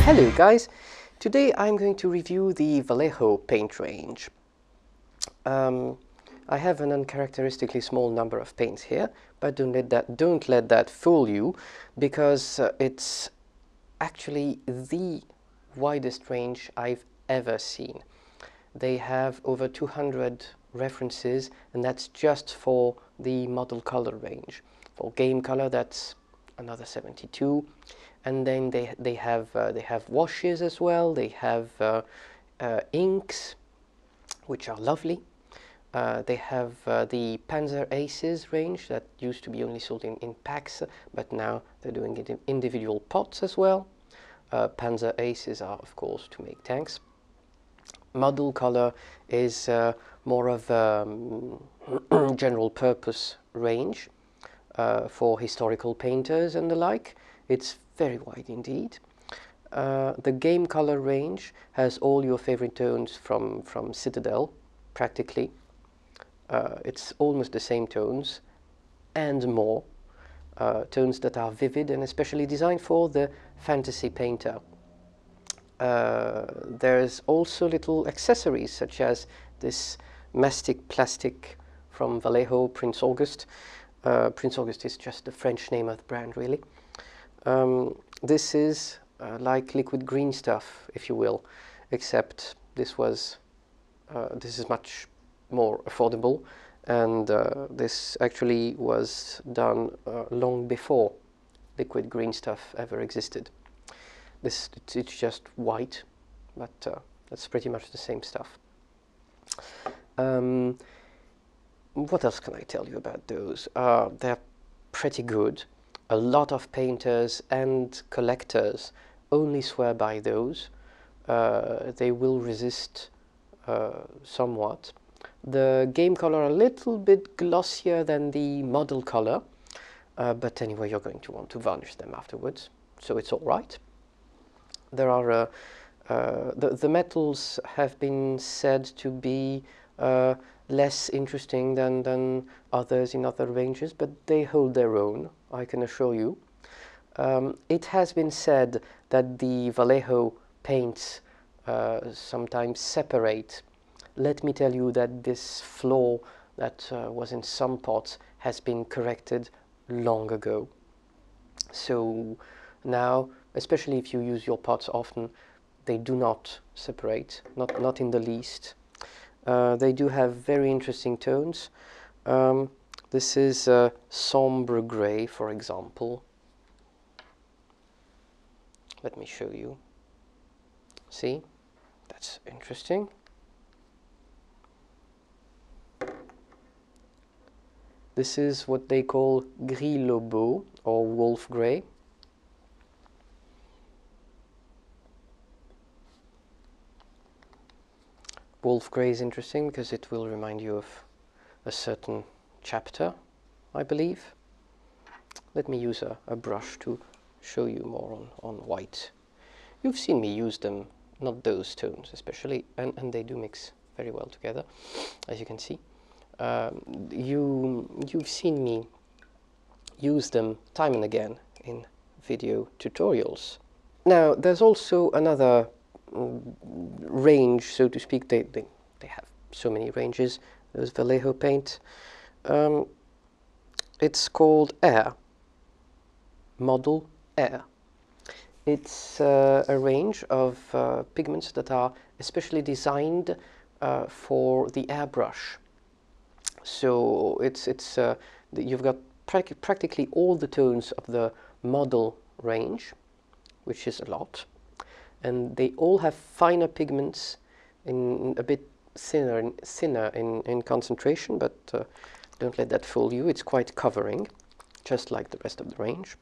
Hello guys, today I'm going to review the Vallejo Paint range. I have an uncharacteristically small number of paints here, but don't let that fool you, because it's actually the widest range I've ever seen. They have over 200 references, and that's just for the model color range. For game color, that's another 72. And then they have washes as well. They have inks, which are lovely. They have the Panzer Aces range that used to be only sold in packs, but now they're doing it in individual pots as well. Panzer Aces are, of course, to make tanks. Model color is more of a general purpose range for historical painters and the like. It's very wide indeed. The game color range has all your favorite tones from Citadel, practically. It's almost the same tones and more. Tones that are vivid and especially designed for the fantasy painter. There's also little accessories such as this mastic plastic from Vallejo, Prince August. Prince August is just the French name of the brand, really. This is like liquid green stuff, if you will, except this is much more affordable, and this actually was done long before liquid green stuff ever existed. It's just white, but that's pretty much the same stuff. What else can I tell you about those? They're pretty good. A lot of painters and collectors only swear by those. They will resist somewhat. The game color are a little bit glossier than the model color, but anyway, you're going to want to varnish them afterwards, so it's all right. There are the metals have been said to be less interesting than others in other ranges, but they hold their own, I can assure you. It has been said that the Vallejo paints sometimes separate. Let me tell you that this flaw that was in some pots has been corrected long ago. So now, especially if you use your pots often, they do not separate, not in the least. They do have very interesting tones. This is sombre grey, for example. Let me show you. See, that's interesting. This is what they call gris lobo, or wolf grey. Wolf grey is interesting because it will remind you of a certain chapter, I believe. Let me use a brush to show you more on white. You've seen me use them, not those tones especially, and they do mix very well together, as you can see. You've seen me use them time and again in video tutorials. Now, there's also another range, so to speak. They have so many ranges. There's Vallejo Paint. It's called Air. Model Air. It's a range of pigments that are especially designed for the airbrush. So you've got practically all the tones of the model range, which is a lot, and they all have finer pigments, in a bit thinner in concentration, but don't let that fool you. It's quite covering, just like the rest of the range.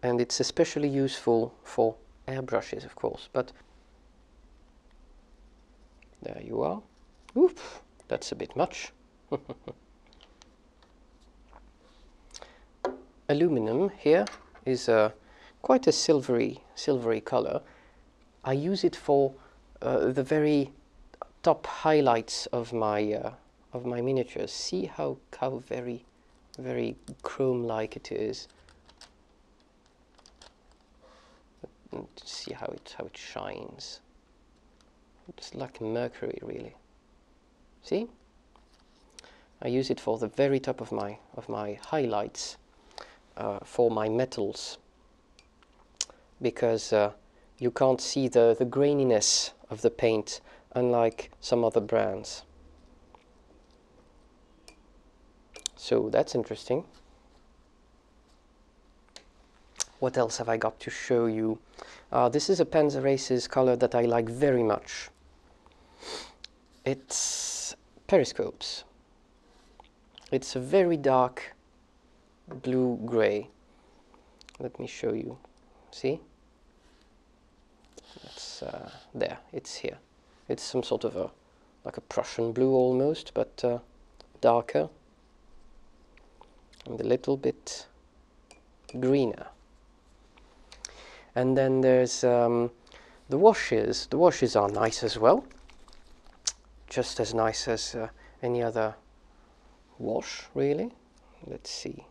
And it's especially useful for airbrushes, of course, but there you are. Oop, that's a bit much. Aluminum here is quite a silvery color. I use it for the very top highlights of my miniatures. See how very chrome-like it is. and see how it shines. It's like mercury, really. See? I use it for the very top of my highlights, for my metals, because you can't see the graininess of the paint, unlike some other brands. So that's interesting. What else have I got to show you? This is a Panzer Aces color that I like very much. It's periscopes. It's a very dark blue-gray. Let me show you. See? It's there. It's here. It's some sort of like a Prussian blue almost, but darker and a little bit greener. And then there's the washes. The washes are nice as well, just as nice as any other wash, really. Let's see.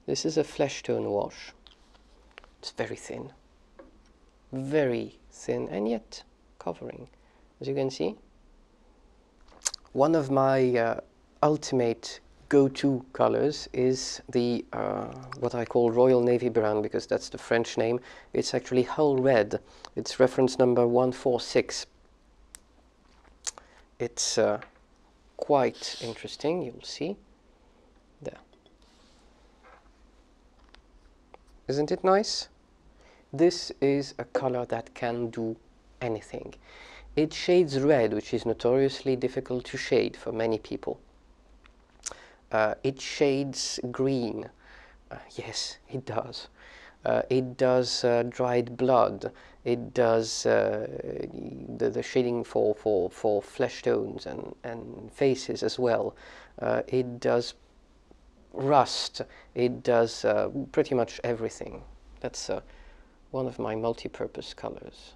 This is a flesh tone wash. It's very thin, and yet covering, as you can see. One of my ultimate go-to colors is the what I call Royal Navy Brown, because that's the French name. It's actually Hull Red. It's reference number 146. It's quite interesting, you'll see. There. Isn't it nice? This is a color that can do anything. It shades red, which is notoriously difficult to shade for many people. It shades green. Yes, it does. It does dried blood. It does the shading for flesh tones and faces as well. It does rust. It does pretty much everything. That's one of my multi-purpose colors.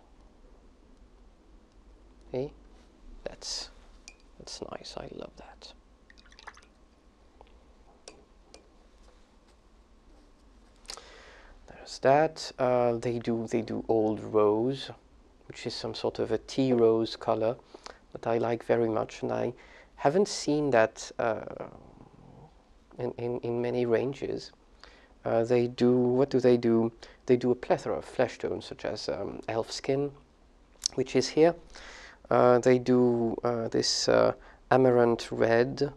See? That's nice. I love that. There's that. They do Old Rose, which is some sort of a tea rose color that I like very much, and I haven't seen that in many ranges. They do, what do? They do a plethora of flesh tones, such as elf skin, which is here. They do this amaranth red,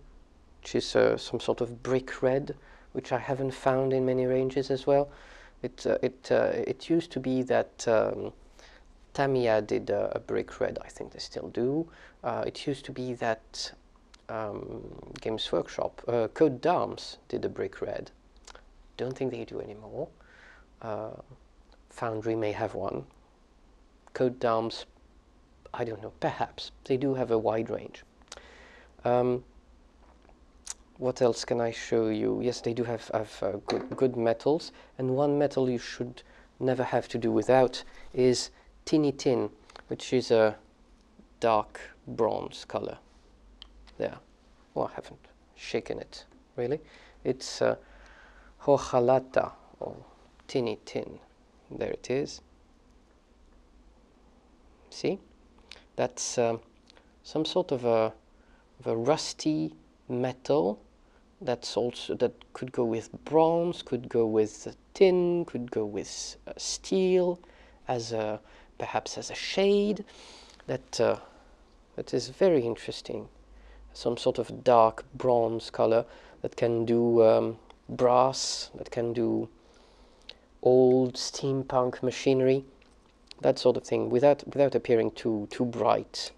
which is some sort of brick red, which I haven't found in many ranges as well. It used to be that Tamiya did a brick red. I think they still do. It used to be that Games Workshop, Code d'Arms did a brick red. Don't think they do anymore. Foundry may have one. Code d'Arms, I don't know, perhaps. They do have a wide range. What else can I show you? Yes, they do have good metals, and one metal you should never have to do without is tinny tin, which is a dark bronze color. There. Oh, I haven't shaken it, really. It's hojalata, or tinny tin. There it is. See? That's some sort of a rusty metal that could go with bronze, could go with tin, could go with steel, as perhaps as a shade. That is very interesting. Some sort of dark bronze color that can do brass, that can do old steampunk machinery, that sort of thing, without appearing too bright,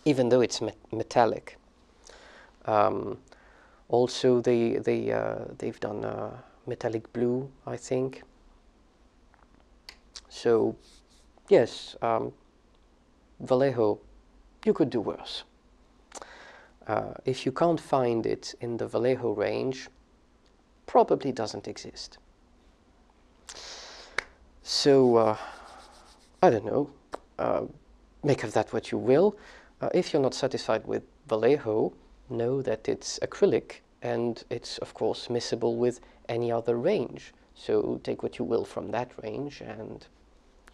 even though it's metallic. Also, they've done metallic blue, I think. So, yes, Vallejo, you could do worse. If you can't find it in the Vallejo range, probably doesn't exist. So, I don't know, make of that what you will. If you're not satisfied with Vallejo, know that it's acrylic, and it's of course miscible with any other range. So take what you will from that range, and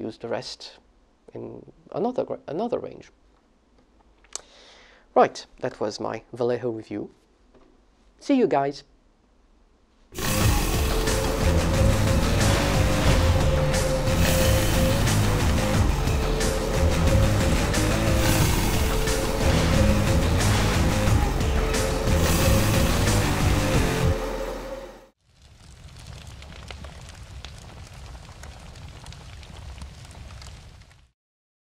use the rest in another range. Right, that was my Vallejo review. See you guys!